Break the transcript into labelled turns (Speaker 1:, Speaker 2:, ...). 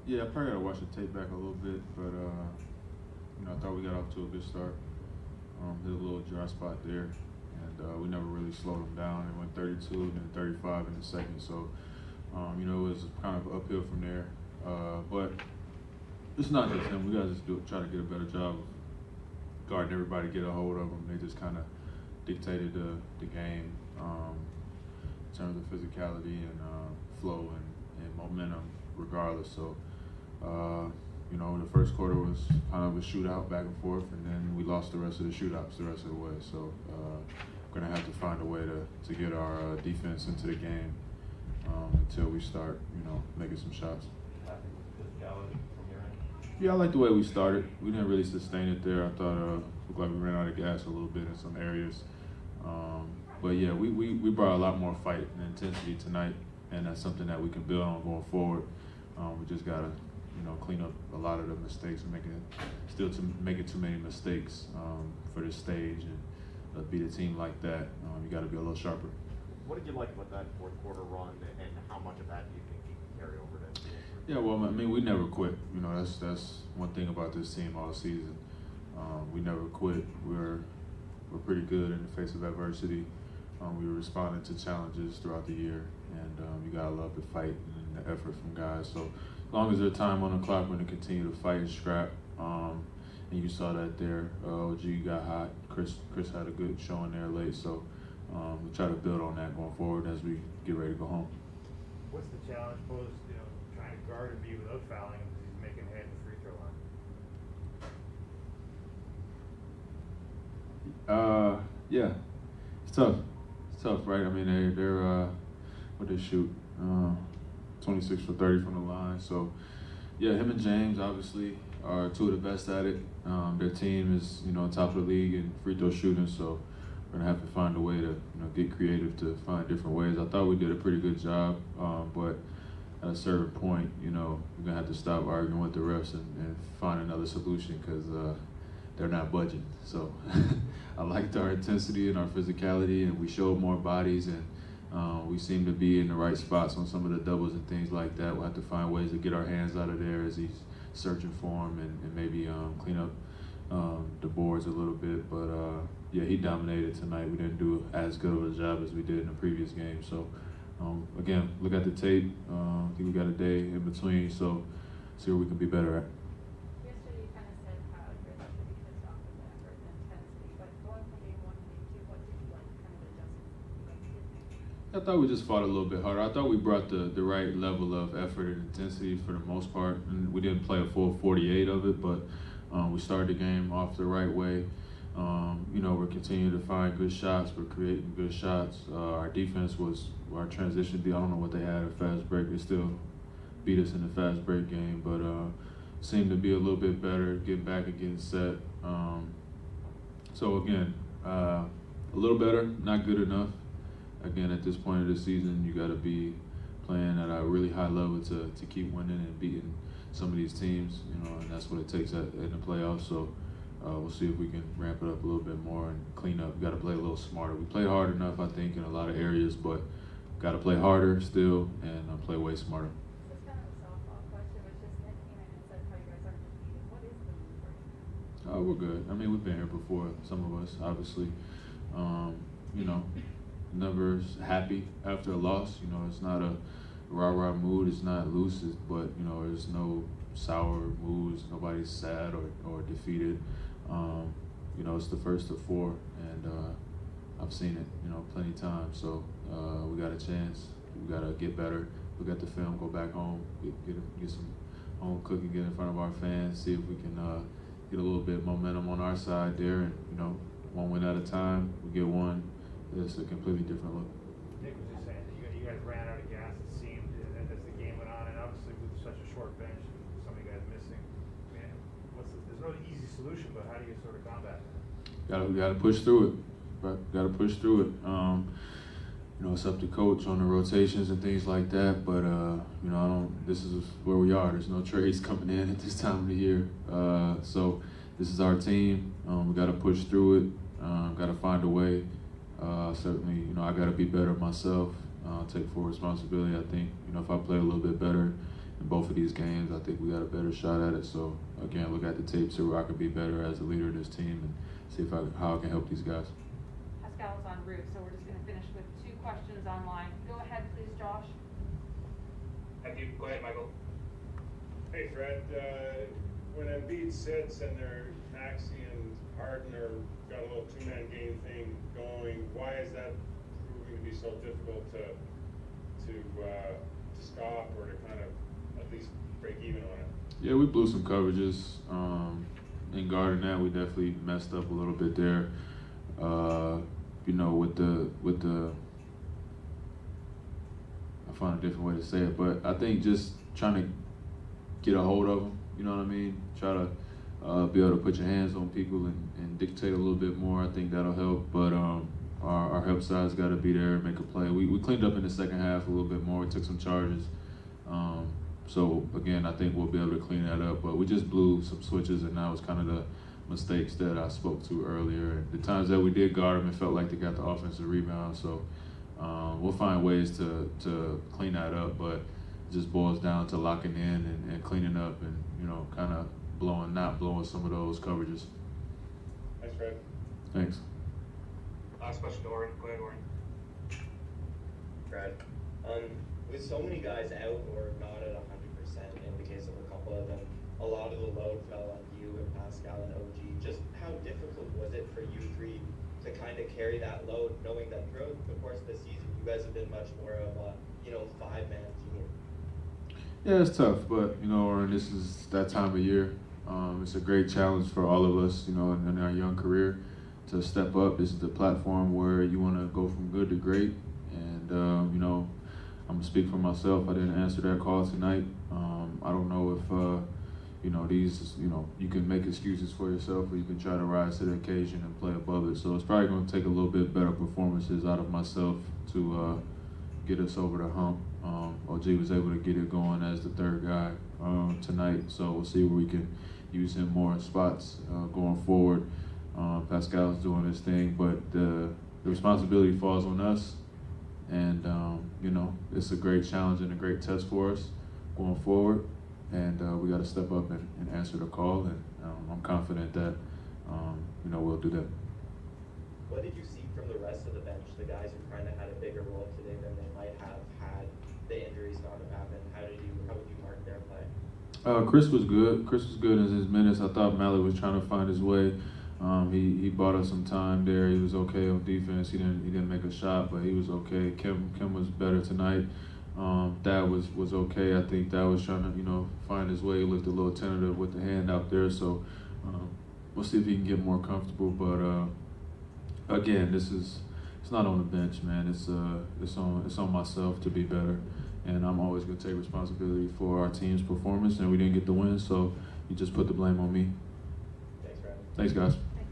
Speaker 1: Yeah, I probably gotta watch the tape back a little bit, but I thought we got off to a good start. Hit a little dry spot there, and we never really slowed them down. It went 32 and then 35 in the second, so it was kind of uphill from there. But it's not just him. We gotta just try to get a better job of guarding everybody, get a hold of them. They just kind of dictated the game in terms of physicality and flow and momentum, regardless. So. The first quarter was kind of a shootout back and forth, and then we lost the rest of the shootouts the rest of the way. So we're going to have to find a way to get our defense into the game until we start, making some shots.
Speaker 2: Happy with physicality from your end?
Speaker 1: Yeah, I like the way we started. We didn't really sustain it there. I thought it looked like we ran out of gas a little bit in some areas. But yeah, we brought a lot more fight and intensity tonight, and that's something that we can build on going forward. We just got to clean up a lot of the mistakes and making too many mistakes for this stage and beat a team like that. You got to be a little sharper.
Speaker 3: What did you like about that fourth quarter run, and how much of that do you think you can carry over to?
Speaker 1: Yeah, well, I mean, we never quit. That's one thing about this team all season. We never quit. We're pretty good in the face of adversity. We were responding to challenges throughout the year, and you gotta love the fight and the effort from guys. So as long as there's time on the clock, we're gonna continue to fight and scrap. And you saw that there. OG got hot. Chris had a good showing there late. So we'll try to build on that going forward as we get ready to go home.
Speaker 4: What's the challenge posed, trying to guard Embiid without fouling him because he's making head in the free throw line?
Speaker 1: Yeah, it's tough. It's tough, right? I mean, they're what they shoot, 26 for 30 from the line. So, yeah, him and James obviously are two of the best at it. Their team is, top of the league in free throw shooting. So we're gonna have to find a way to, get creative to find different ways. I thought we did a pretty good job, but at a certain point, we're gonna have to stop arguing with the refs and find another solution because they're not budging. So I liked our intensity and our physicality, and we showed more bodies, and we seem to be in the right spots on some of the doubles and things like that. We'll have to find ways to get our hands out of there as he's searching for him and maybe clean up the boards a little bit. But yeah, he dominated tonight. We didn't do as good of a job as we did in the previous game. So again, look at the tape. I think we got a day in between, so see what we can be better at.
Speaker 5: Yesterday you kind of said how you're not to be pissed off with the effort and intensity, but going from game one to game two, what did you like kind of adjust?
Speaker 1: I thought we just fought a little bit harder. I thought we brought the right level of effort and intensity for the most part. And we didn't play a full 48 of it, but we started the game off the right way. We're continuing to find good shots. We're creating good shots. Our defense was our transition. I don't know what they had at fast break. They still beat us in the fast break game, but seemed to be a little bit better, getting back and getting set. So again, a little better, not good enough. Again, at this point of the season, you got to be playing at a really high level to keep winning and beating some of these teams, and that's what it takes in the playoffs. So we'll see if we can ramp it up a little bit more and clean up. We got to play a little smarter. We played hard enough, I think, in a lot of areas, but got to play harder still and play way smarter.
Speaker 5: This is kind of a softball question, but just Nick came in and said how you guys aren't defeated. What is the move right now?
Speaker 1: We're good. I mean, we've been here before, some of us, obviously. Never happy after a loss. It's not a rah-rah mood. It's not loose, but, there's no sour moods. Nobody's sad or defeated. It's the first of four, and I've seen it, plenty of times. So we got a chance. We got to get better. Look at the film, go back home, get some home cooking, get in front of our fans, see if we can get a little bit momentum on our side there, and one win at a time. We get one. It's a completely different look.
Speaker 4: Nick was just saying that you guys ran out of gas, it seemed, as the game went on, and obviously with such a short bench and so many guys missing, man, there's no easy solution, but how do you sort of combat that?
Speaker 1: Got to push through it. Right? Got to push through it. It's up to coach on the rotations and things like that. But this is where we are. There's no trades coming in at this time of the year. So this is our team. We got to push through it. Got to find a way. Certainly, I got to be better myself. Take full responsibility. I think, if I play a little bit better, in both of these games. I think we got a better shot at it. So again, look at the tape, see where I could be better as a leader of this team, and see how I can help these guys.
Speaker 6: Pascal's en route, so we're just going to finish with 2 questions online. Go ahead, please, Josh.
Speaker 2: Thank you. Go ahead, Michael.
Speaker 7: Hey Fred, when Embiid sits and they're Maxey and Harden are got a little two-man game thing going, why is that proving to be so difficult to stop or to kind of at least break even on it?
Speaker 1: Yeah, we blew some coverages. In guarding that, we definitely messed up a little bit there. You know, with the I find a different way to say it, but I think just trying to get a hold of them, you know what I mean? Try to be able to put your hands on people and dictate a little bit more. I think that'll help, but our help side's got to be there and make a play. We cleaned up in the second half a little bit more. We took some charges. So again, I think we'll be able to clean that up, but we just blew some switches, and that was kind of the mistakes that I spoke to earlier. And the times that we did guard them, it felt like they got the offensive rebound. So we'll find ways to clean that up, but it just boils down to locking in and cleaning up, and you know, kind of not blowing some of those coverages.
Speaker 7: Thanks, Fred.
Speaker 1: Thanks.
Speaker 2: Last question, Oren. Go ahead, Oren.
Speaker 8: Brad, with so many guys out or not at 100% in the case of a couple of them, a lot of the load fell on you and Pascal and OG. Just how difficult was it for you three to kind of carry that load, knowing that throughout the course of the season, you guys have been much more of a, 5-man team?
Speaker 1: Yeah, it's tough, but you know, Oren, this is that time of year. It's a great challenge for all of us, you know, in our young career to step up. This is the platform where you want to go from good to great, and you know, I'm gonna speak for myself. I didn't answer that call tonight. I don't know if you know, you can make excuses for yourself, or you can try to rise to the occasion and play above it. So it's probably going to take a little bit better performances out of myself to get us over the hump. OG was able to get it going as the third guy tonight, so we'll see where we can use him more in spots going forward. Pascal's doing his thing, but the responsibility falls on us, and you know, it's a great challenge and a great test for us going forward. And we got to step up and answer the call, and I'm confident that you know, we'll do that.
Speaker 8: What did you see from the rest of the bench, the guys who kind of had a bigger role today than they might have had the injuries not have happened? How would you mark their play?
Speaker 1: Chris was good. Chris was good in his minutes. I thought Malik was trying to find his way. He bought us some time there. He was okay on defense. He didn't make a shot, but he was okay. Kim was better tonight. That was okay. I think that was trying to, you know, find his way. He looked a little tentative with the hand out there, so we'll see if he can get more comfortable. But again, it's not on the bench, man. It's on myself to be better, and I'm always gonna take responsibility for our team's performance. And we didn't get the win, so you just put the blame on me.
Speaker 8: Thanks, Brad.
Speaker 1: Thanks, guys.